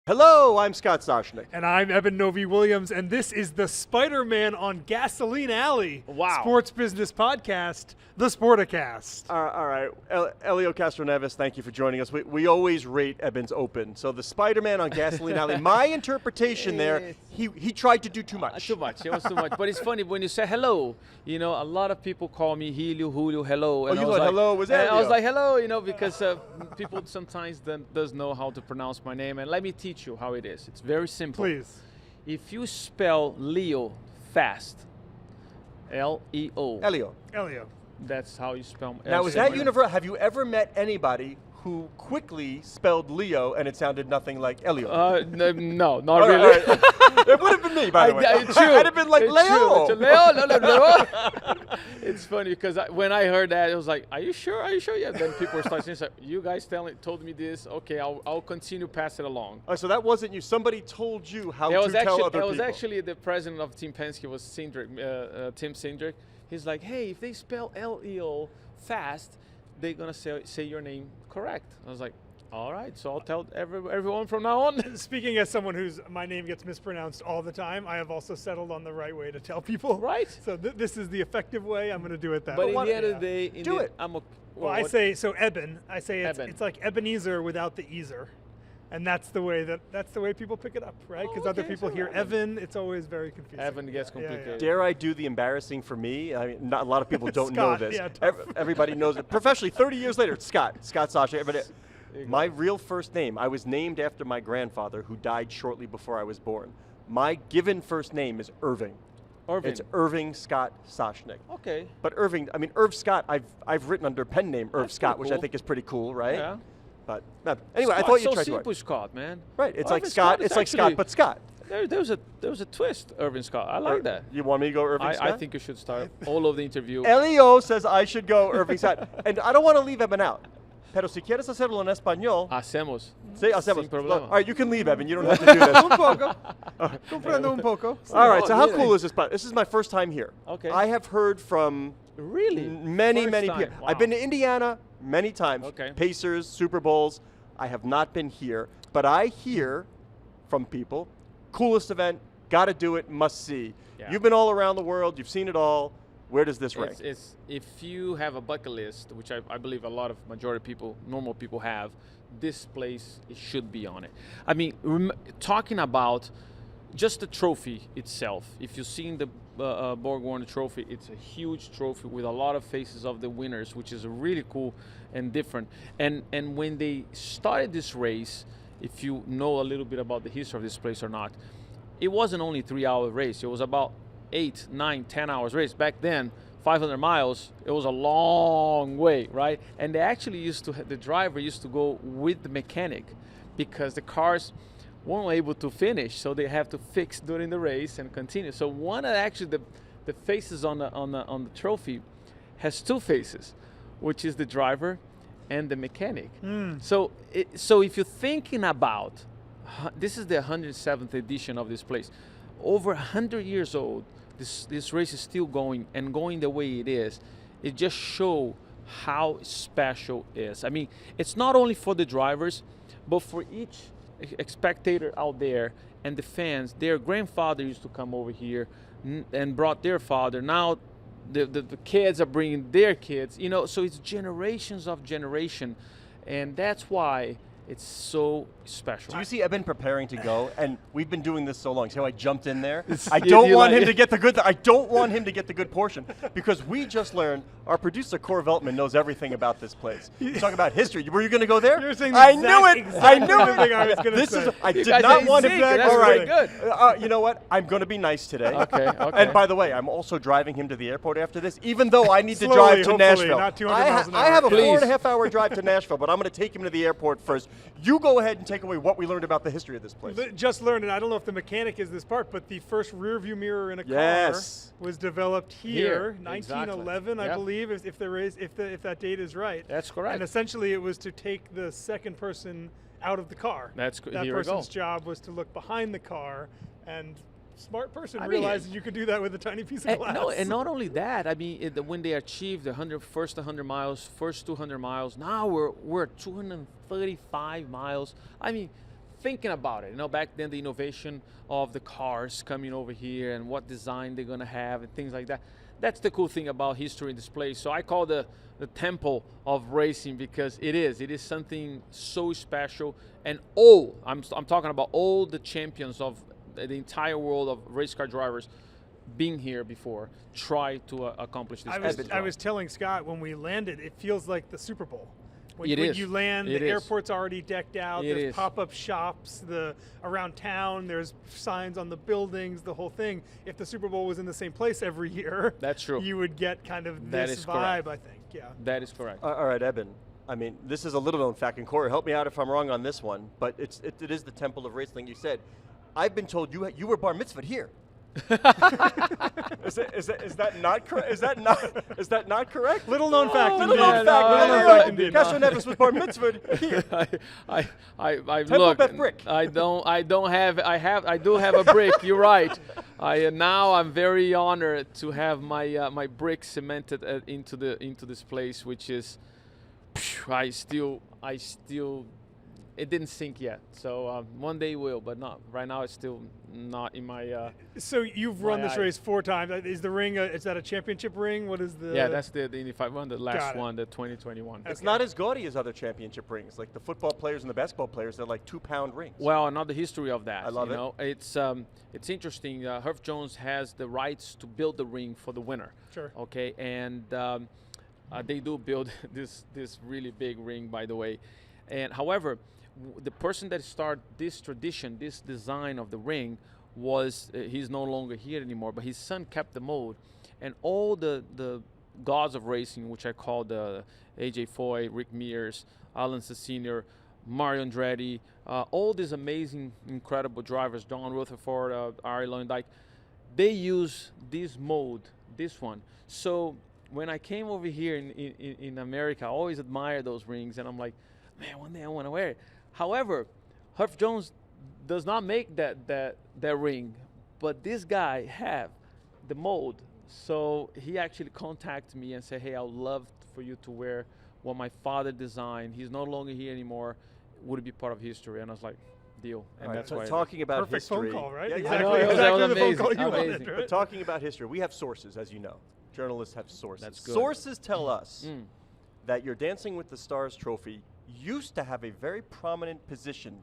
Hello, I'm Scott Soshnick. And I'm Eben Novy-Williams, and this is the Spider-Man on Gasoline Alley sports business podcast, the Sporticast. All right, Hélio Castroneves, thank you for joining us. We always rate Eben's open. So the Spider-Man on Gasoline Alley, my interpretation there, he tried to do too much. Too much, it was too much. But it's funny, when you say hello, a lot of people call me Hélio, Julio, hello. And you thought hello was Hélio. I was like, hello, because people sometimes doesn't know how to pronounce my name. And let me teach you how it is. It's very simple. Please. If you spell Leo fast, L-E-O. Hélio. That's how you spell. Now, is that universal? Have you ever met anybody who quickly spelled Leo and it sounded nothing like Hélio? No, not really. Right. It would have been me, by the way. I'd have been like, Leo. Leo. It's funny because when I heard that, it was like, are you sure? Are you sure? Yeah. Then people were starting saying, you guys told me this. Okay, I'll continue pass it along. Oh, so that wasn't you. Somebody told you how to tell other people. That was actually the president of Team Penske, was Tim Cindric. He's like, hey, if they spell L-E-O fast, they're going to say your name correct. I was like, all right, so I'll tell everyone from now on. Speaking as someone my name gets mispronounced all the time, I have also settled on the right way to tell people. Right. So this is the effective way. I'm going to do it that way. But at the end of the day, I say, so Eben, I say it's like Ebenezer without the easer. And that's the way people pick it up, right? Because other people hear Evan, it's always very confusing. Evan gets complicated. Dare I do the embarrassing for me? I mean, not a lot of people don't know this. Yeah, Everybody knows it. Professionally, 30 years later, it's Scott Soshnick. My real first name, I was named after my grandfather who died shortly before I was born. My given first name is Irving. It's Irving Scott Soshnick. Okay. But Irving, Irv Scott, I've written under pen name Irv Scott, which I think is pretty cool, right? Yeah. But anyway, Scott, I thought you so tried simple, to. Scott, man. Right, it's like Scott. It's like Scott, but Scott. There was a twist, Irving Scott. I like that. You want me to go Irving Scott? I think you should start all of the interview. Hélio says I should go Irving Scott, and I don't want to leave Eben out. Pero si quieres hacerlo en español. Hacemos. Sí, hacemos. Sin problema. All right, you can leave, Eben. You don't have to do this. Un poco. Comprendo un poco. All right, so how cool is this spot? This is my first time here. Okay. I have heard from many people. Wow. I've been to Indiana many times. Okay. Pacers, Super Bowls. I have not been here, but I hear from people, coolest event, got to do it, must see. Yeah. You've been all around the world. You've seen it all. Where does this rank? If you have a bucket list, which I believe a lot of normal people have, this place should be on it. I mean, talking about just the trophy itself. If you've seen the Borg Warner trophy, it's a huge trophy with a lot of faces of the winners, which is really cool and different. And when they started this race, if you know a little bit about the history of this place or not, it wasn't only a 3-hour race. It was about 8, 9, 10 hours race. Back then, 500 miles, it was a long way, right? And they actually the driver used to go with the mechanic because the cars weren't able to finish, so they have to fix during the race and continue. So one of actually the faces on the trophy has two faces, which is the driver and the mechanic. So if you're thinking about, this is the 107th edition of this place, over 100 years old. This race is still going and going the way it is. It just shows how special it is. I mean, it's not only for the drivers, but for each spectator out there and the fans. Their grandfather used to come over here and brought their father. Now the kids are bringing their kids. So it's generations of generation, and that's why it's so special. Do you see Eben preparing to go? And we've been doing this so long. See how I jumped in there? I don't want him to get the good. I don't want him to get the good portion because we just learned. Our producer Cor Veltman knows everything about this place. He's talking about history. Were you going to go there? You're saying I knew it. I knew it. I was going to say. I did not want him to. That's all right. good. You know what? I'm going to be nice today. Okay. And by the way, I'm also driving him to the airport after this, even though I need to Slowly, drive to Nashville. not 200 miles an hour. I have a Please. 4.5-hour drive to Nashville, but I'm going to take him to the airport first. You go ahead and take away what we learned about the history of this place. Just learned, and I don't know if the mechanic is this part, but the first rear view mirror in a car was developed here, 1911, I believe, if that date is right. That's correct. And essentially, it was to take the second person out of the car. That person's job was to look behind the car, and smart person realized you could do that with a tiny piece of glass. No, and not only that. I mean, when they achieved the first 100 miles, first 200 miles, now we're at 235 miles. I mean, thinking about it. Back then the innovation of the cars coming over here and what design they're gonna have and things like that. That's the cool thing about history in this place. So I call the temple of racing because it is something so special and all. I'm talking about all the champions of the entire world of race car drivers being here before try to accomplish this. I was telling Scott when we landed, it feels like the Super Bowl. When you land, the airport's already decked out. There's pop-up shops around town. There's signs on the buildings, the whole thing. If the Super Bowl was in the same place every year, that's true. You would get kind of this vibe, I think. Yeah. That is correct. All right, Eben. I mean, this is a little-known fact, and Corey, help me out if I'm wrong on this one. But it is the temple of racing. You said, I've been told you were bar mitzvahed here. Is that not correct? Is that not correct? Little known fact. Little known fact. Castroneves was bar mitzvahed here. I Temple look. Beth brick. I do have a brick. You're right. Now I'm very honored to have my brick cemented into this place, which is, I still. It didn't sink yet, so one day it will, but not right now. It's still not in my. So you've run this race 4 times. Is the ring? Is that a championship ring? What is the? Yeah, that's the Indy 500, the last one, the 2021. It's not as gaudy as other championship rings. Like the football players and the basketball players, they're like 2-pound rings. Well, another history of that. I love it. It's interesting. Herff Jones has the rights to build the ring for the winner. Sure. Okay, and they do build this really big ring, by the way. And however, the person that started this tradition, this design of the ring, was he's no longer here anymore, but his son kept the mold, and all the gods of racing, which I call the AJ Foy, Rick Mears, Alan Senior, Mario Andretti, all these amazing, incredible drivers, John Rutherford, Ari Lewandike, they use this mold, this one. So when I came over here in America, I always admired those rings, and I'm like, man, one day I want to wear it. However, Herff Jones does not make that ring, but this guy have the mold. So he actually contacted me and said, hey, I would love for you to wear what my father designed. He's no longer here anymore. Would it be part of history? And I was like, deal. And that's why. Talking about perfect history. phone call, right? Yeah, exactly. That was the phone call you amazing. wanted, right? But talking about history, we have sources, as you know. Journalists have sources. That's good. Sources tell us that your Dancing with the Stars trophy used to have a very prominent position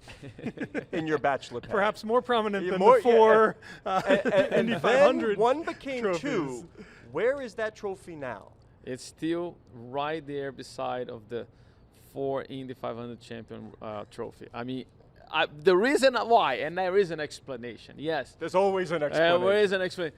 in your bachelor pad. Perhaps more prominent than the 4 and Indy 500 then one became trophies. 2. Where is that trophy now? It's still right there beside of the 4 Indy 500 champion trophy. I mean, the reason why, and there is an explanation, yes. There's always an explanation. There is an explanation.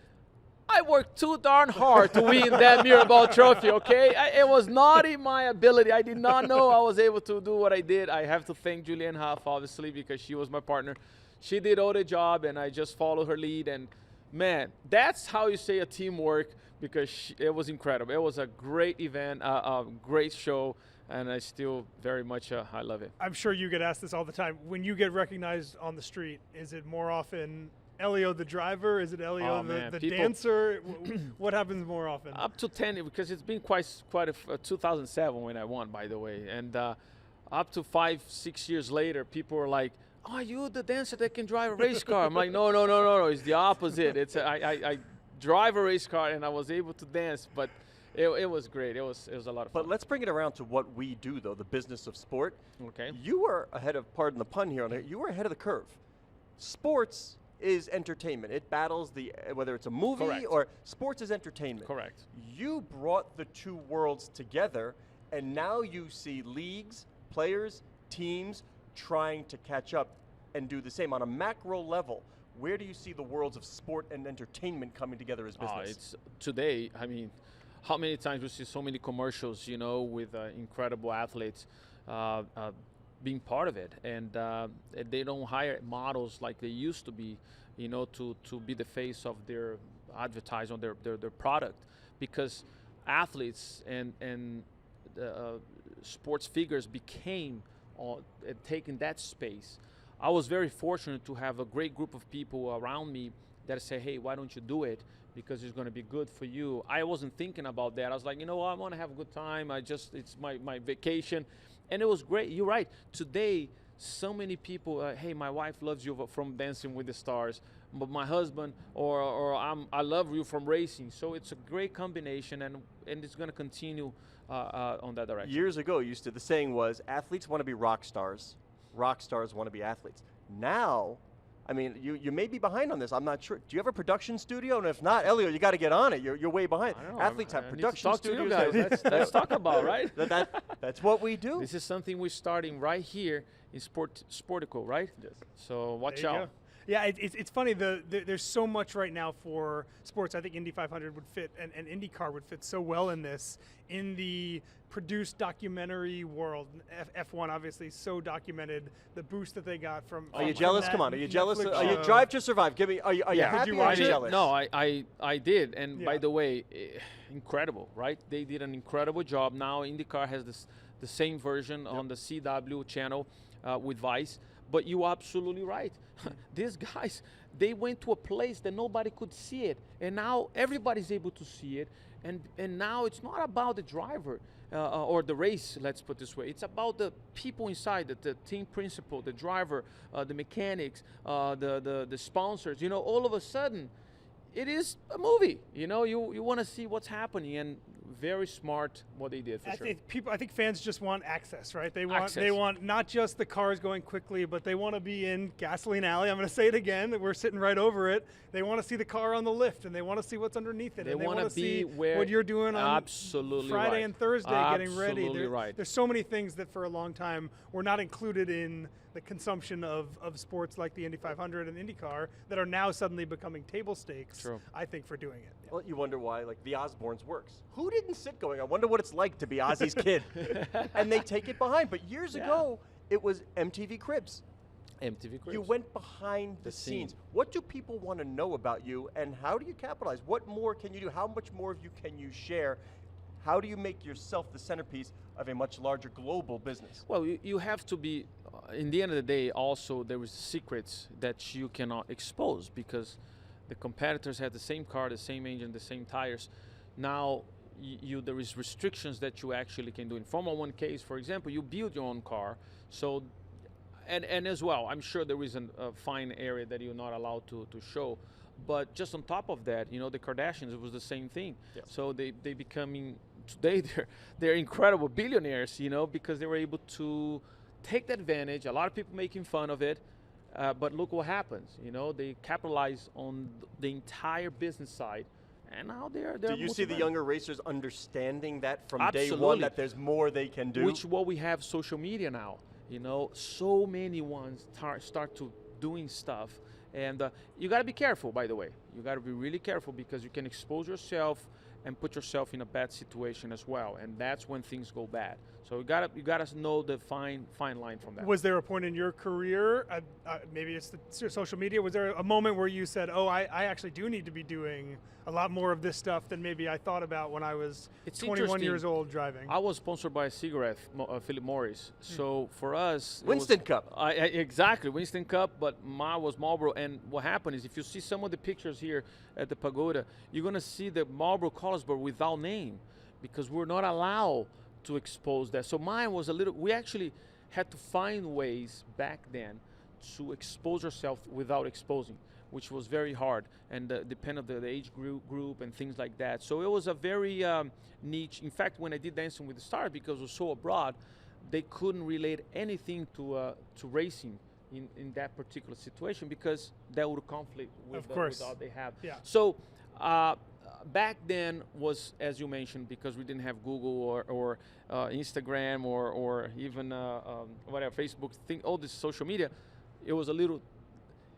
I worked too darn hard to win that Mirabelle trophy, okay? It was not in my ability. I did not know I was able to do what I did. I have to thank Julianne Hough, obviously, because she was my partner. She did all the job, and I just followed her lead. And, man, that's how you say a teamwork, because it was incredible. It was a great event, a great show, and I still very much I love it. I'm sure you get asked this all the time. When you get recognized on the street, is it more often Elio the driver? Is it Elio the dancer? What happens more often? Up to 10, because it's been quite 2007 when I won, by the way. And up to 5-6 years later, people were like, oh, are you the dancer that can drive a race car? I'm like, no. It's the opposite. It's I drive a race car, and I was able to dance, but it was great. It was a lot of fun. But let's bring it around to what we do, though, the business of sport. Okay. You were ahead of, pardon the pun here, you were ahead of the curve. Sports is entertainment. It battles whether it's a movie Correct. or sports is entertainment. Correct. You brought the two worlds together, and now you see leagues, players, teams trying to catch up and do the same. On a macro level, where do you see the worlds of sport and entertainment coming together as business? It's today, I mean, how many times we see so many commercials, with incredible athletes being part of it, and they don't hire models like they used to be, to be the face of their advertising, their product, because athletes and sports figures became taking that space. I was very fortunate to have a great group of people around me that say, hey, why don't you do it? Because it's going to be good for you. I wasn't thinking about that. I was like, I want to have a good time. It's my vacation. And it was great. You're right. Today, so many people, hey, my wife loves you from Dancing with the Stars, but my husband, or I love you from racing. So it's a great combination, and it's going to continue on that direction. Years ago, the saying was, athletes want to be rock stars want to be athletes. Now, I mean, you may be behind on this. I'm not sure. Do you have a production studio? And if not, Elio, you got to get on it. You're way behind. Athletes have production studios. To you guys. Let's talk about, right? That's what we do. This is something we're starting right here in Sportico, right? Yes. So watch out. Go. Yeah, it's funny. There's so much right now for sports. I think Indy 500 would fit, and IndyCar would fit so well in this, in the produced documentary world. F1 obviously so documented. The boost that they got from. Are you jealous? Come on. Are you jealous? Are you Drive to Survive? Give me. Are you happy or jealous? No, I did. And by the way, incredible, right? They did an incredible job. Now IndyCar has the same version on the CW channel with Vice. But you're absolutely right. These guys, they went to a place that nobody could see it, and now everybody's able to see it. And now it's not about the driver or the race, let's put it this way. It's about the people inside, the team principal, the driver, the mechanics, the sponsors. You know, all of a sudden, it is a movie. You know, you want to see what's happening, and very smart what they did for sure. I think fans just want access, right? They want not just the cars going quickly, but they want to be in Gasoline Alley. I'm going to say it again, that we're sitting right over it. They want to see the car on the lift, and they want to see what's underneath it. They want to see where what you're doing on Friday and Thursday, getting ready. Absolutely right. There's so many things that for a long time were not included in the consumption of sports like the Indy 500 and IndyCar that are now suddenly becoming table stakes, I think, for doing it. Well, you wonder why, like, the Osbournes works. Who didn't sit going, I wonder what it's like to be Ozzy's kid? And they take it behind. But years ago, it was MTV Cribs. MTV Cribs. You went behind the scenes. What do people want to know about you, and how do you capitalize? What more can you do? How much more of you can you share? How do you make yourself the centerpiece of a much larger global business? Well, you have to be, in the end of the day, also there is secrets that you cannot expose, because the competitors have the same car, the same engine, the same tires. Now, there is restrictions that you actually can do. In Formula One case, for example, you build your own car, so, and as well, I'm sure there is a fine area that you're not allowed to show. But just on top of that, you know, the Kardashians, it was the same thing. Yes. So they becoming, today they're incredible billionaires, you know, because they were able to take the advantage. A lot of people making fun of it, but look what happens. You know, they capitalize on the entire business side, and now they're. Do you see the younger racers understanding that from Absolutely. day one, that there's more they can do? Which what we have social media now. You know, so many ones start to doing stuff. And you got to be careful, by the way. You got to be really careful, because you can expose yourself and put yourself in a bad situation as well, and that's when things go bad. So you got to know the fine line from that. Was there a point in your career, maybe it's the social media, was there a moment where you said, oh, I actually do need to be doing a lot more of this stuff than maybe I thought about when I was 21 years old driving? I was sponsored by a cigarette, Philip Morris. So for us, Winston Cup. Exactly, Winston Cup, but mine was Marlboro. And what happened is, if you see some of the pictures here at the pagoda, you're going to see the Marlboro colors, but without name, because we're not allowed to expose that. So mine was we actually had to find ways back then to expose yourself without exposing, which was very hard, and depend on the age group and things like that. So it was a very niche. In fact, when I did Dancing with the Stars, because it was so abroad, they couldn't relate anything to racing in that particular situation, because that would conflict with what they have. Yeah. So back then was, as you mentioned, because we didn't have Google or Instagram or even whatever, Facebook, all this social media, it was a little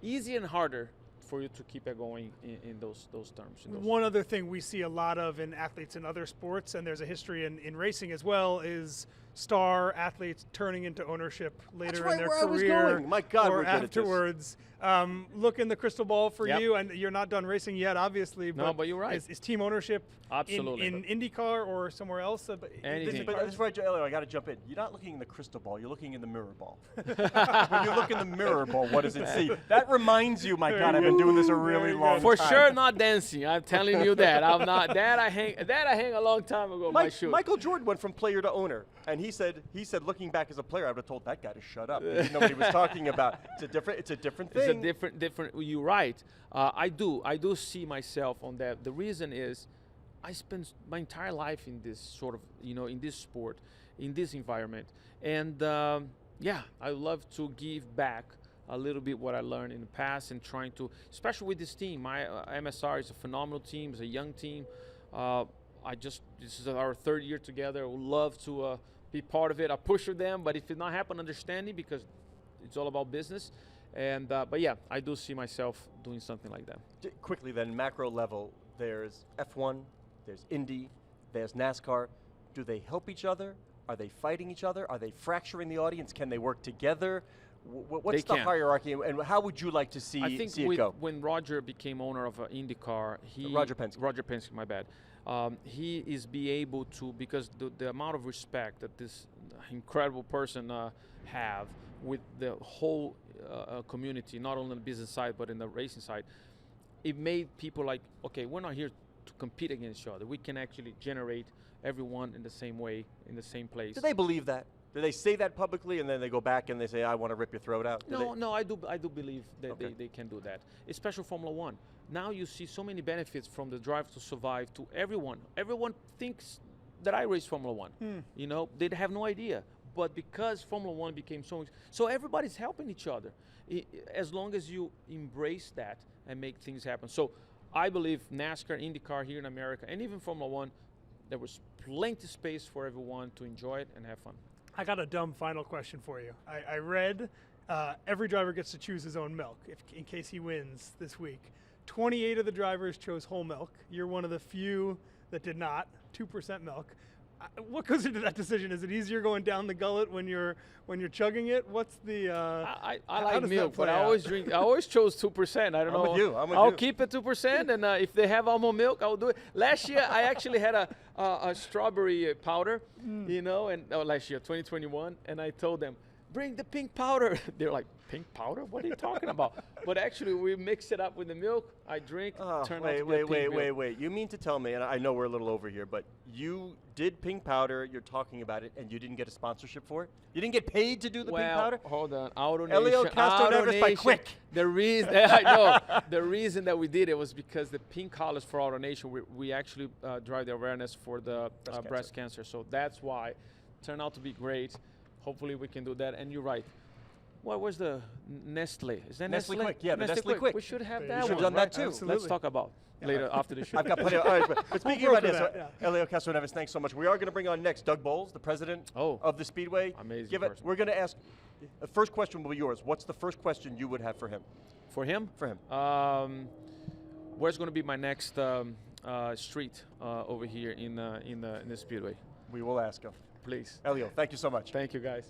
easier and harder for you to keep it going in those terms. One other thing we see a lot of in athletes in other sports, and there's a history in racing as well, is star athletes turning into ownership later in their career. I was going. My God, or afterwards. Look in the crystal ball for you, and you're not done racing yet, obviously. But you're right. Is team ownership absolutely in IndyCar or somewhere else? Anything. But that's right, Elio, I got to jump in. You're not looking in the crystal ball. You're looking in the mirror ball. When you look in the mirror ball, what does it see? That reminds you, my God, I've been doing this a really long time. For sure, not dancing. I'm telling you that. I'm not. That I hang a long time ago. My shoe. Michael Jordan went from player to owner, and he he said looking back as a player, I would have told that guy to shut up. He didn't know what he was talking about. It's a different thing. It's a different. You're right. I do see myself on that. The reason is, I spent my entire life in this sort of, in this sport, in this environment, and I love to give back a little bit what I learned in the past, and trying to, especially with this team. My MSR is a phenomenal team. It's a young team. This is our third year together. I would love to be part of it. I push for them, but if it not happen, understanding, because it's all about business. And but yeah, I do see myself doing something like that. Quickly then, macro level, there's F1, there's Indy, there's NASCAR. Do they help each other? Are they fighting each other? Are they fracturing the audience? Can they work together? What's the hierarchy, and how would you like to see it go? When Roger became owner of IndyCar, Roger Penske. Roger Penske, my bad. He is able to, because the amount of respect that this incredible person have with the whole community, not only on the business side but in the racing side, it made people like, okay, we're not here to compete against each other. We can actually generate everyone in the same way, in the same place. Do they believe that? Do they say that publicly, and then they go back and they say, I want to rip your throat out? No, I do believe that they can do that, especially Formula One. Now you see so many benefits from the Drive to Survive to everyone. Everyone thinks that I race Formula One. They have no idea. But because Formula One became so everybody's helping each other, as long as you embrace that and make things happen. So I believe NASCAR, IndyCar here in America, and even Formula One, there was plenty of space for everyone to enjoy it and have fun. I got a dumb final question for you. I read every driver gets to choose his own milk in case he wins this week. 28 of the drivers chose whole milk. You're one of the few that did not, 2% milk. What goes into that decision? Is it easier going down the gullet when you're chugging it? What's the? I like milk, but I always chose 2%. I don't know. I'm with you. I'll keep it 2%, and if they have almond milk, I'll do it. Last year, I actually had a strawberry powder, last year, 2021, and I told them, bring the pink powder. They're like, pink powder? What are you talking about? But actually, we mix it up with the milk. I drink. Wait. You mean to tell me, and I know we're a little over here, but you did pink powder, you're talking about it, and you didn't get a sponsorship for it? You didn't get paid to do the pink powder? Hold on. AutoNation. Hélio Castroneves by Quick. The reason I know the reason that we did it was because the pink collars for AutoNation, we actually drive the awareness for the breast cancer. So that's why it turned out to be great. Hopefully we can do that. And you're right. What was the Nestle? Is that Nestle? Quick, yeah, the Nestle Quick. We should have You that should have one. done that too. Absolutely. Let's talk about later after the show. I've got plenty of, all right, but speaking about this, that, yeah. Hélio Castroneves, thanks so much. We are going to bring on next Doug Boles, the president of the Speedway. Amazing person. We're going to ask, the first question will be yours. What's the first question you would have for him? For him? For him. Where's going to be my next street over here in the Speedway? We will ask him. Please. Hélio, thank you so much. Thank you, guys.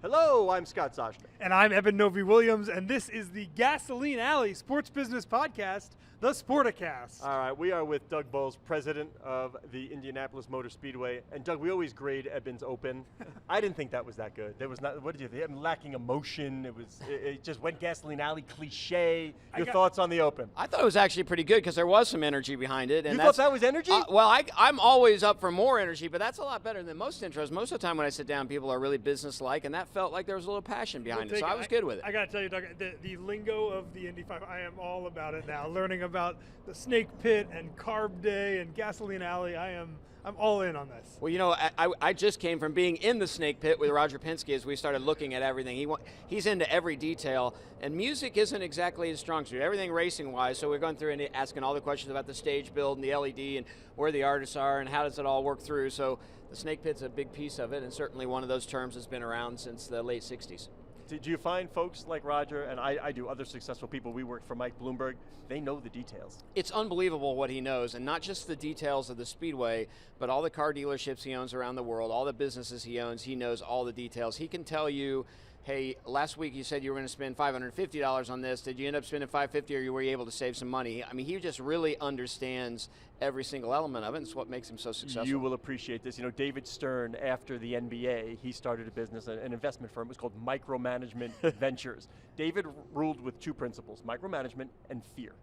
Hello, I'm Scott Soshnick. And I'm Eben Novy-Williams, and this is the Gasoline Alley Sports Business Podcast, the Sporticast. All right, we are with Doug Boles, president of the Indianapolis Motor Speedway. And Doug, we always grade Eben's Open. I didn't think that was that good. There was not. What did you think? I'm lacking emotion. It just went Gasoline Alley cliche. Your thoughts on the Open? I thought it was actually pretty good because there was some energy behind it. And you thought that was energy? I'm always up for more energy, but that's a lot better than most intros. Most of the time when I sit down, people are really business-like, and that felt like there was a little passion behind it, so I was good with it. I got to tell you, Doug, the lingo of the Indy 500, I am all about it now. Learning about the Snake Pit and Carb Day and Gasoline Alley, I'm all in on this. Well, I just came from being in the Snake Pit with Roger Penske as we started looking at everything. He's into every detail, and music isn't exactly his strong suit, everything racing-wise, so we're going through and asking all the questions about the stage build and the LED and where the artists are and how does it all work through. So the Snake Pit's a big piece of it, and certainly one of those terms that's been around since the late 60s. Do you find folks like Roger, and I do, other successful people, we work for Mike Bloomberg, they know the details? It's unbelievable what he knows, and not just the details of the Speedway, but all the car dealerships he owns around the world, all the businesses he owns, he knows all the details. He can tell you, hey, last week you said you were going to spend $550 on this. Did you end up spending $550, or were you able to save some money? I mean, he just really understands every single element of it, and it's what makes him so successful. You will appreciate this. You know, David Stern, after the NBA, he started a business, an investment firm. It was called Micromanagement Ventures. David ruled with two principles, micromanagement and fear.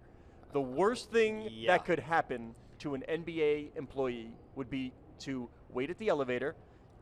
The worst thing that could happen to an NBA employee would be to wait at the elevator,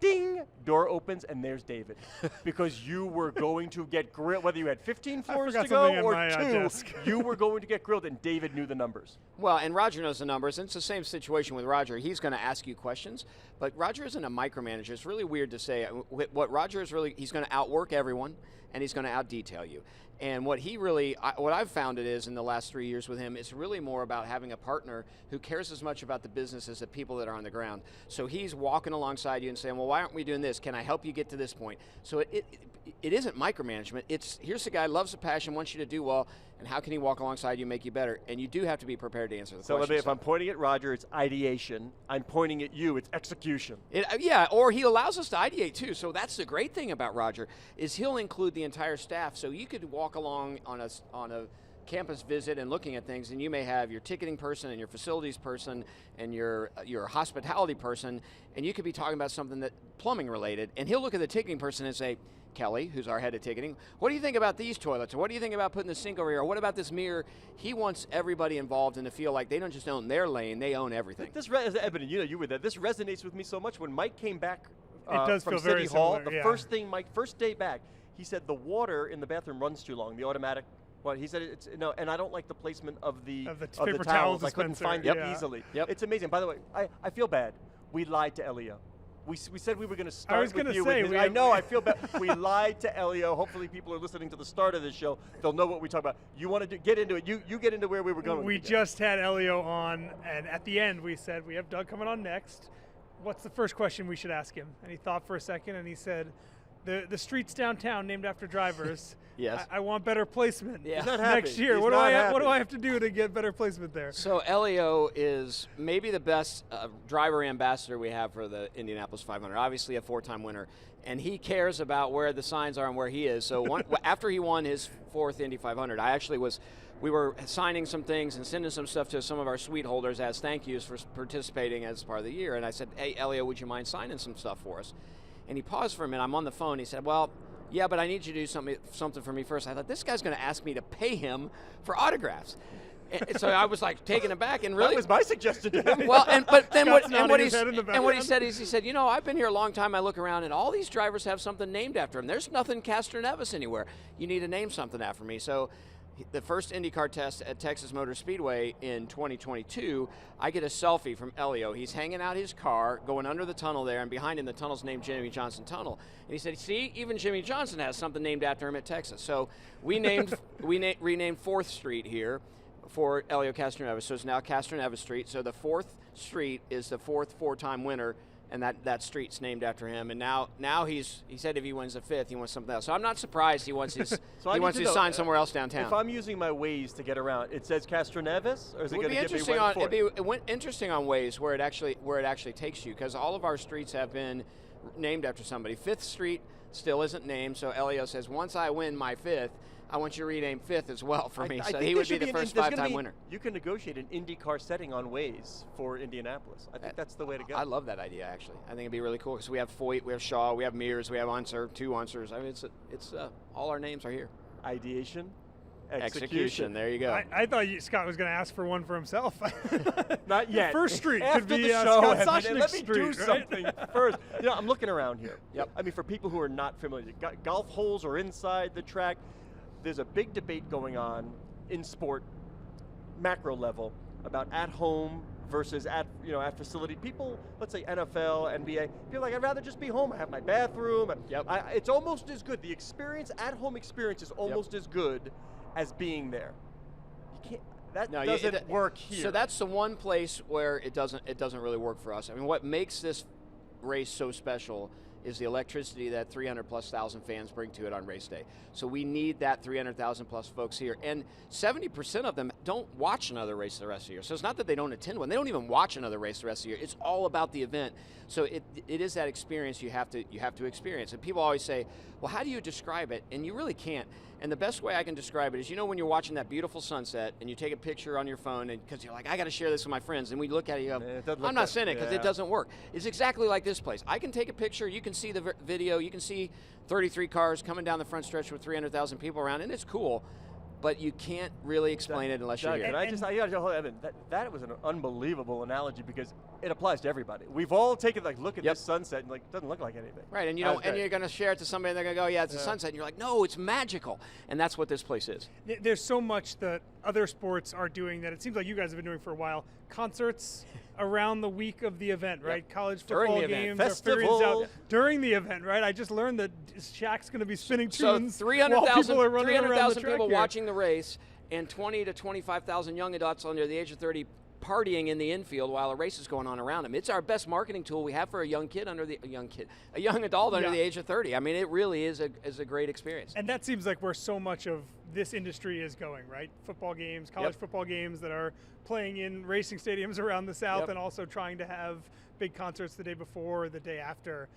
ding, door opens, and there's David. Because you were going to get grilled, whether you had 15 floors to go or two, you were going to get grilled, and David knew the numbers. Well, and Roger knows the numbers, and it's the same situation with Roger. He's going to ask you questions, but Roger isn't a micromanager. It's really weird to say. What Roger is really, he's going to outwork everyone, and he's going to out-detail you. And what he really, what I've found it is in the last 3 years with him, it's really more about having a partner who cares as much about the business as the people that are on the ground. So he's walking alongside you and saying, well, why aren't we doing this? Can I help you get to this point? So it isn't micromanagement. It's, here's the guy, loves the passion, wants you to do well, and how can he walk alongside you and make you better? And you do have to be prepared to answer the question. So if I'm pointing at Roger, it's ideation. I'm pointing at you, it's execution. Yeah, or he allows us to ideate too. So that's the great thing about Roger, is he'll include the entire staff. So you could walk along on a campus visit and looking at things, and you may have your ticketing person and your facilities person and your hospitality person, and you could be talking about something that plumbing related, and he'll look at the ticketing person and say, Kelly, who's our head of ticketing, what do you think about these toilets? Or what do you think about putting the sink over here? Or what about this mirror? He wants everybody involved and to feel like they don't just own their lane, they own everything. Eben, you were there. This resonates with me so much. When Mike came back from City Hall, similar, the first thing, Mike, first day back, he said the water in the bathroom runs too long, the automatic. Well, he said it's no, and I don't like the placement of the paper towels. I couldn't find it easily. Yep. It's amazing. By the way, I feel bad. We lied to Elio. We said we were going to start. I was going to say. I know. I feel bad. We lied to Elio. Hopefully, people are listening to the start of this show. They'll know what we talk about. You want to get into it. You get into where we were going. We just had Elio on, and at the end we said we have Doug coming on next. What's the first question we should ask him? And he thought for a second, and he said, "The streets downtown named after drivers." Yes. I want better placement. Yeah. He's not happy. Next year. He's What do not I have to do to get better placement there? So Elio is maybe the best driver ambassador we have for the Indianapolis 500. Obviously a 4-time winner, and he cares about where the signs are and where he is. So after he won his 4th Indy 500, we were signing some things and sending some stuff to some of our suite holders as thank yous for participating as part of the year. And I said, hey, Elio, would you mind signing some stuff for us? And he paused for a minute. I'm on the phone. He said, well, yeah, but I need you to do something for me first. I thought, this guy's going to ask me to pay him for autographs. And so I was like taken aback, and really that was my suggestion to him. Well, but then what he said is, he said, you know, I've been here a long time. I look around, and all these drivers have something named after them. There's nothing Castroneves anywhere. You need to name something after me. So the first IndyCar test at Texas Motor Speedway in 2022, I get a selfie from Elio. He's hanging out his car, going under the tunnel there, and behind him the tunnel's named Jimmy Johnson Tunnel. And he said, see, even Jimmy Johnson has something named after him at Texas. So we renamed 4th Street here for Hélio Castroneves, so it's now Castroneves Street. So the 4th Street is the 4th 4-time winner, and that street's named after him. And now he said if he wins the 5th, he wants something else. So I'm not surprised he wants his so he wants to sign somewhere else downtown. If I'm using my Waze to get around, it says Castroneves, or is it going to give me it'd be interesting on Waze where it actually takes you, because all of our streets have been named after somebody. 5th Street still isn't named, so Elio says once I win my 5th, I want you to rename 5th as well for me. So he would be the first 5-time winner. You can negotiate an IndyCar setting on Waze for Indianapolis. I think that's the way to go. I love that idea, actually. I think it'd be really cool because we have Foyt, we have Shaw, we have Mears, we have Unser, 2 Unsers. I mean, it's all our names are here. Ideation, execution. There you go. I thought Scott was going to ask for one for himself. Not yet. The first street After could be the show, Scott Soshnick let me Street, do right? something first. You know, I'm looking around here. Yep. I mean, for people who are not familiar, golf holes are inside the track. There's a big debate going on in sport, macro level, about at home versus at facility. People, let's say NFL, NBA, feel like I'd rather just be home. I have my bathroom. Yep. It's almost as good. The experience, at home experience, is almost as good as being there. You can't. That doesn't work here. So that's the one place where it doesn't really work for us. I mean, what makes this race so special is the electricity that 300,000+ fans bring to it on race day. So we need that 300,000+ folks here. And 70% of them don't watch another race the rest of the year. So it's not that they don't attend one. They don't even watch another race the rest of the year. It's all about the event. So it is that experience you have to experience. And people always say, well, how do you describe it? And you really can't. And the best way I can describe it is, when you're watching that beautiful sunset and you take a picture on your phone and because you're like, I got to share this with my friends, and we look at it, you go, I'm not sending it because it doesn't work. It's exactly like this place. I can take a picture, you can see the video, you can see 33 cars coming down the front stretch with 300,000 people around, and it's cool, but you can't really explain it unless you're here. And I got to hold Eben. That was an unbelievable analogy, because it applies to everybody. We've all taken look at Yep. this sunset and it doesn't look like anything. Right, and That's and great. you're going to share it to somebody, and they're going to go, yeah, it's a sunset, and you're like, no, it's magical, and that's what this place is. There's so much that other sports are doing that it seems like you guys have been doing for a while. Concerts around the week of the event, right? College During football the event. games are figuring this Festival. out during the event, right? I just learned that Shaq's going to be spinning So tunes 300,000 while people are running around the 300,000 track people here. watching the race, and 20 to 25,000 young adults under the age of 30 partying in the infield while a race is going on around them. It's our best marketing tool we have for a young adult under Yeah. the age of 30. I mean, it really is a great experience. And that seems like where so much of this industry is going, right? Football games, college Yep. football games that are playing in racing stadiums around the South Yep. and also trying to have big concerts the day before or the day after.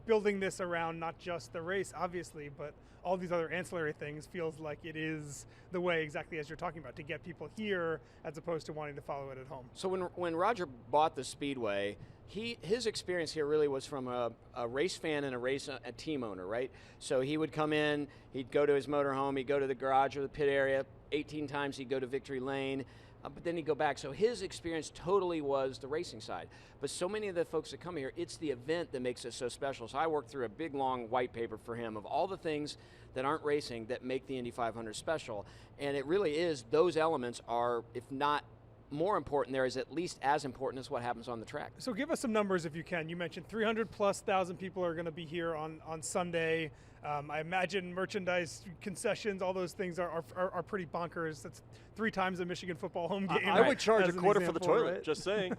Building this around not just the race, obviously, but all these other ancillary things feels like it is the way, exactly as you're talking about, to get people here as opposed to wanting to follow it at home. So when Roger bought the Speedway, his experience here really was from a race fan and a team owner, right? So he would come in, he'd go to his motorhome, he'd go to the garage or the pit area. 18 times he'd go to Victory Lane, but then he'd go back. So his experience totally was the racing side. But so many of the folks that come here, it's the event that makes it so special. So I worked through a big, long white paper for him of all the things that aren't racing that make the Indy 500 special. And it really is, those elements are, if not more important, there is at least as important as what happens on the track. So give us some numbers if you can. You mentioned 300,000+ people are going to be here on Sunday. I imagine merchandise, concessions, all those things are pretty bonkers. That's 3 times a Michigan football home game. I would charge as a an quarter for the example, toilet. right? Just saying.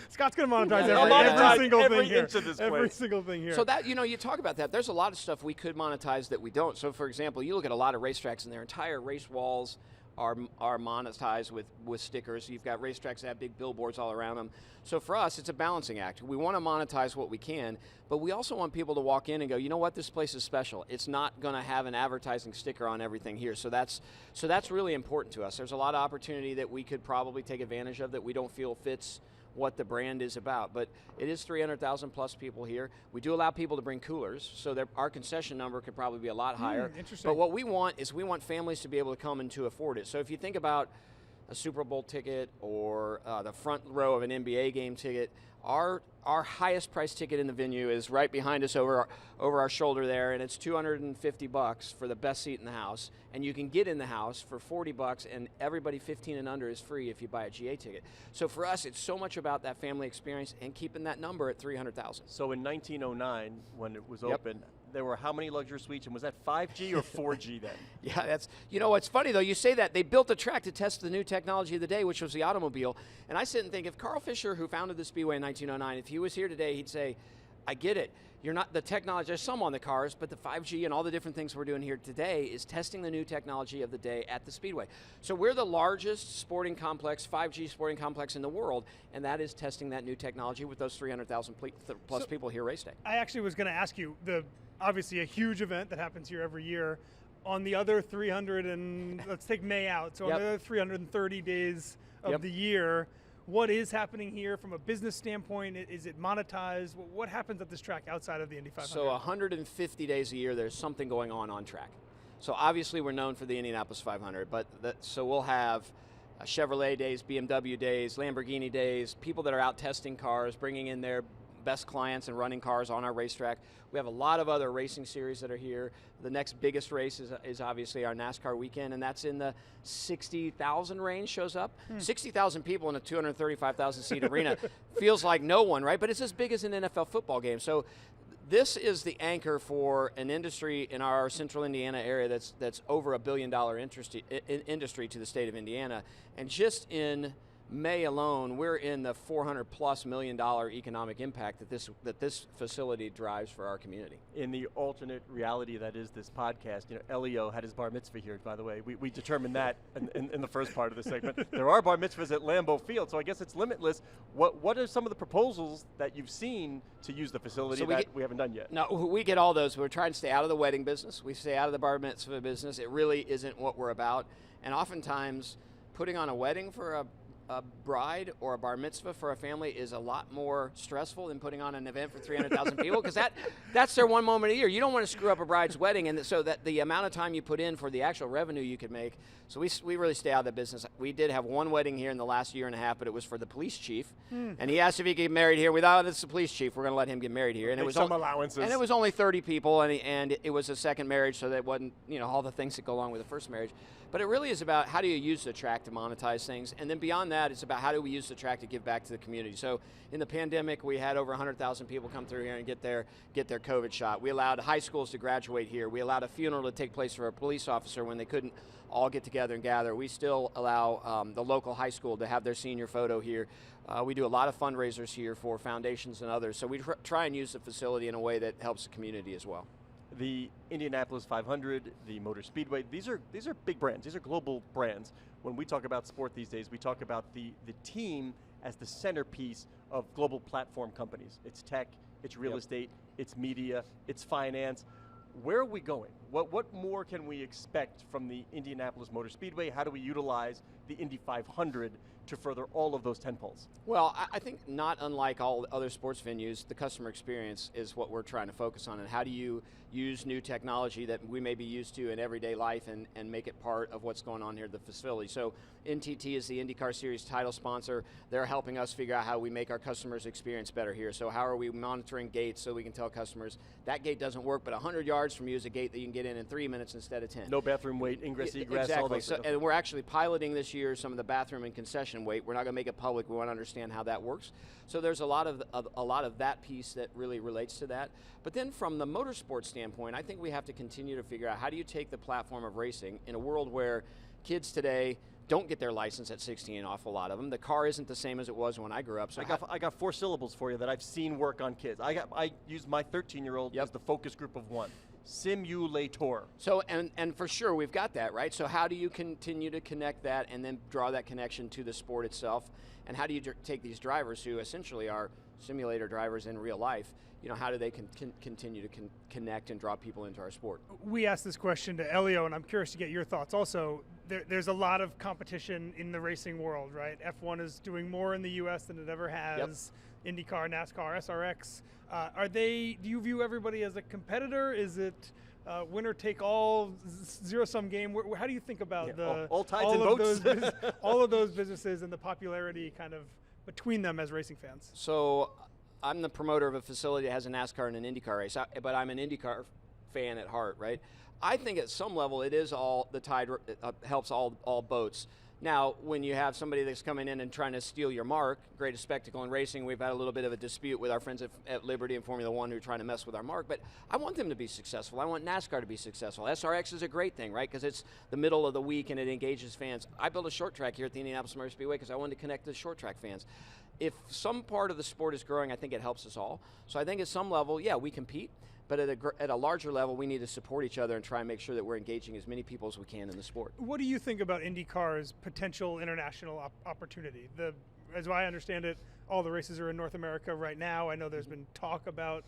Scott's going to monetize Yeah, every, I'll every monetize single every thing here. inch of this Every place. single thing here. So that, you talk about that. There's a lot of stuff we could monetize that we don't. So for example, you look at a lot of racetracks and their entire race walls are monetized with stickers. You've got racetracks that have big billboards all around them. So for us, it's a balancing act. We want to monetize what we can, but we also want people to walk in and go, you know what, this place is special. It's not going to have an advertising sticker on everything here. So that's really important to us. There's a lot of opportunity that we could probably take advantage of that we don't feel fits what the brand is about, but it is 300,000 plus people here. We do allow people to bring coolers, so our concession number could probably be a lot higher. Interesting. But what we want is we want families to be able to come and to afford it. So if you think about a Super Bowl ticket or the front row of an NBA game ticket, our highest price ticket in the venue is right behind us over our shoulder there, and it's $250 for the best seat in the house. And you can get in the house for $40, and everybody 15 and under is free if you buy a GA ticket. So for us, it's so much about that family experience and keeping that number at 300,000. So in 1909, when it was Yep. open, there were how many luxury suites, and was that 5G or 4G then? Yeah, that's, what's funny though, you say that, they built a track to test the new technology of the day, which was the automobile. And I sit and think, if Carl Fisher, who founded the Speedway in 1909, if he was here today, he'd say, I get it. You're not the technology, there's some on the cars, but the 5G and all the different things we're doing here today is testing the new technology of the day at the Speedway. So we're the largest sporting complex, 5G sporting complex in the world, and that is testing that new technology with those 300,000 plus people here race day. I actually was going to ask you, obviously a huge event that happens here every year. On the other 300 and, let's take May out, so Yep. on the other 330 days of Yep. the year, what is happening here from a business standpoint? Is it monetized? What happens at this track outside of the Indy 500? So 150 days a year, there's something going on track. So obviously we're known for the Indianapolis 500, but so we'll have Chevrolet days, BMW days, Lamborghini days, people that are out testing cars, bringing in their best clients and running cars on our racetrack. We have a lot of other racing series that are here. The next biggest race is obviously our NASCAR weekend, and that's in the 60,000 range shows up. 60,000 people in a 235,000 seat arena feels like no one, right? But it's as big as an NFL football game. So this is the anchor for an industry in our central Indiana area that's over $1 billion industry to the state of Indiana. And just in May alone, we're in the $400+ million economic impact that this facility drives for our community. In the alternate reality that is this podcast, Elio had his bar mitzvah here, by the way. We determined that in the first part of the segment. There are bar mitzvahs at Lambeau Field, so I guess it's limitless. What are some of the proposals that you've seen to use the facility we haven't done yet? No, we get all those. We're trying to stay out of the wedding business. We stay out of the bar mitzvah business. It really isn't what we're about. And oftentimes, putting on a wedding for a bride or a bar mitzvah for a family is a lot more stressful than putting on an event for 300,000 people, because that's their one moment a year. You don't want to screw up a bride's wedding, and so that the amount of time you put in for the actual revenue you could make. So we really stay out of the business. We did have one wedding here in the last year and a half, but it was for the police chief, and he asked if he could get married here. We thought, it's the police chief, we're going to let him get married here, and it was some allowances. And it was only 30 people, and it was a second marriage, so that wasn't all the things that go along with the first marriage. But it really is about how do you use the track to monetize things, and then beyond that, it's about how do we use the track to give back to the community. So in the pandemic, we had over 100,000 people come through here and get their COVID shot. We allowed high schools to graduate here. We allowed a funeral to take place for a police officer when they couldn't all get together and gather. We still allow the local high school to have their senior photo here. We do a lot of fundraisers here for foundations and others. So we try and use the facility in a way that helps the community as well. The Indianapolis 500, the Motor Speedway, these are big brands. These are global brands. When we talk about sport these days, we talk about the team as the centerpiece of global platform companies. It's tech, it's real estate, it's media, it's finance. Where are we going? What more can we expect from the Indianapolis Motor Speedway? How do we utilize the Indy 500 to further all of those tentpoles? Well, I think not unlike all other sports venues, the customer experience is what we're trying to focus on. And how do you use new technology that we may be used to in everyday life and make it part of what's going on here at the facility? So NTT is the IndyCar Series title sponsor. They're helping us figure out how we make our customers' experience better here. So how are we monitoring gates so we can tell customers that gate doesn't work, but 100 yards from you is a gate that you can get in 3 minutes instead of 10. No bathroom wait, ingress, egress, exactly. all those. So, and we're actually piloting this year some of the bathroom and concession wait. We're not going to make it public. We want to understand how that works. So there's a lot of that piece that really relates to that. But then from the motorsport standpoint, I think we have to continue to figure out how do you take the platform of racing in a world where kids today don't get their license at 16, an awful lot of them. The car isn't the same as it was when I grew up. So I got 4 syllables for you that I've seen work on kids. I use my 13-year-old as the focus group of one. Simulator. So, and for sure, we've got that, right? So how do you continue to connect that and then draw that connection to the sport itself? And how do you take these drivers who essentially are simulator drivers in real life, how do they continue to connect and draw people into our sport? We asked this question to Elio, and I'm curious to get your thoughts. Also, there's a lot of competition in the racing world, right? F1 is doing more in the U.S. than it ever has. IndyCar, NASCAR, SRX. Do you view everybody as a competitor? Is it winner take all, zero-sum game? How do you think about all tides and boats? all of those businesses and the popularity kind of between them as racing fans? So I'm the promoter of a facility that has a NASCAR and an IndyCar race, but I'm an IndyCar fan at heart, right? I think at some level it is all, the tide helps all boats. Now, when you have somebody that's coming in and trying to steal your mark, greatest spectacle in racing, we've had a little bit of a dispute with our friends at Liberty and Formula One who are trying to mess with our mark, but I want them to be successful. I want NASCAR to be successful. SRX is a great thing, right, because it's the middle of the week and it engages fans. I built a short track here at the Indianapolis Motor Speedway because I wanted to connect to the short track fans. If some part of the sport is growing, I think it helps us all. So I think at some level, yeah, we compete. But at a larger level, we need to support each other and try and make sure that we're engaging as many people as we can in the sport. What do you think about IndyCar's potential international opportunity? As I understand it, all the races are in North America right now. I know there's been talk about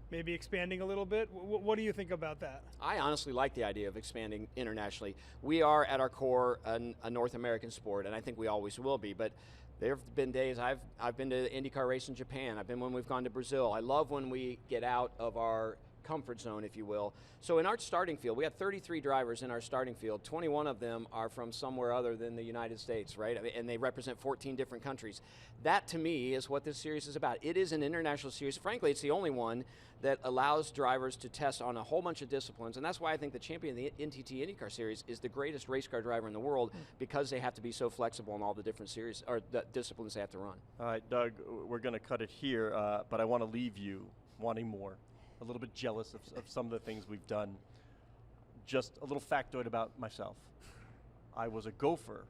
maybe expanding a little bit. What do you think about that? I honestly like the idea of expanding internationally. We are, at our core, a North American sport, and I think we always will be. But there have been days I've been to the IndyCar race in Japan. I've been when we've gone to Brazil. I love when we get out of our comfort zone, if you will. So in our starting field, we have 33 drivers in our starting field. 21 of them are from somewhere other than the United States, right? And they represent 14 different countries. That, to me, is what this series is about. It is an international series. Frankly, it's the only one that allows drivers to test on a whole bunch of disciplines, and that's why I think the champion of the NTT IndyCar Series is the greatest race car driver in the world, because they have to be so flexible in all the different series or the disciplines they have to run. All right, Doug, we're going to cut it here, but I want to leave you wanting more. A little bit jealous of some of the things we've done. Just a little factoid about myself. I was a gopher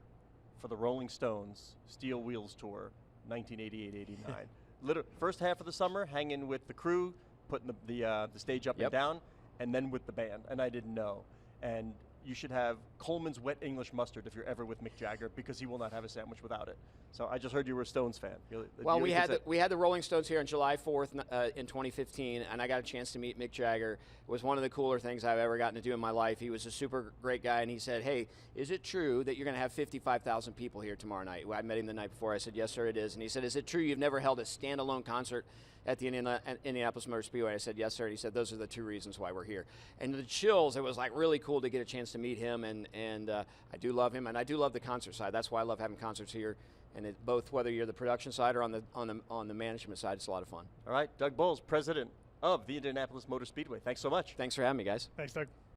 for the Rolling Stones Steel Wheels Tour, 1988-89. First half of the summer, hanging with the crew, putting the stage up and down, and then with the band, and I didn't know. And you should have Coleman's wet English mustard if you're ever with Mick Jagger, because he will not have a sandwich without it. So I just heard you were a Stones fan. Well, we had the Rolling Stones here on July 4th in 2015, and I got a chance to meet Mick Jagger. It was one of the cooler things I've ever gotten to do in my life. He was a super great guy, and he said, "Hey, is it true that you're going to have 55,000 people here tomorrow night?" Well, I met him the night before. I said, "Yes, sir, it is." And he said, "Is it true you've never held a standalone concert at the Indianapolis Motor Speedway?" I said, "Yes, sir." And he said, "Those are the two reasons why we're here." And the chills, it was like really cool to get a chance to meet him, and I do love him, and I do love the concert side. That's why I love having concerts here. And both whether you're the production side or on the management side, it's a lot of fun. All right, Doug Boles, president of the Indianapolis Motor Speedway. Thanks so much. Thanks for having me, guys. Thanks, Doug.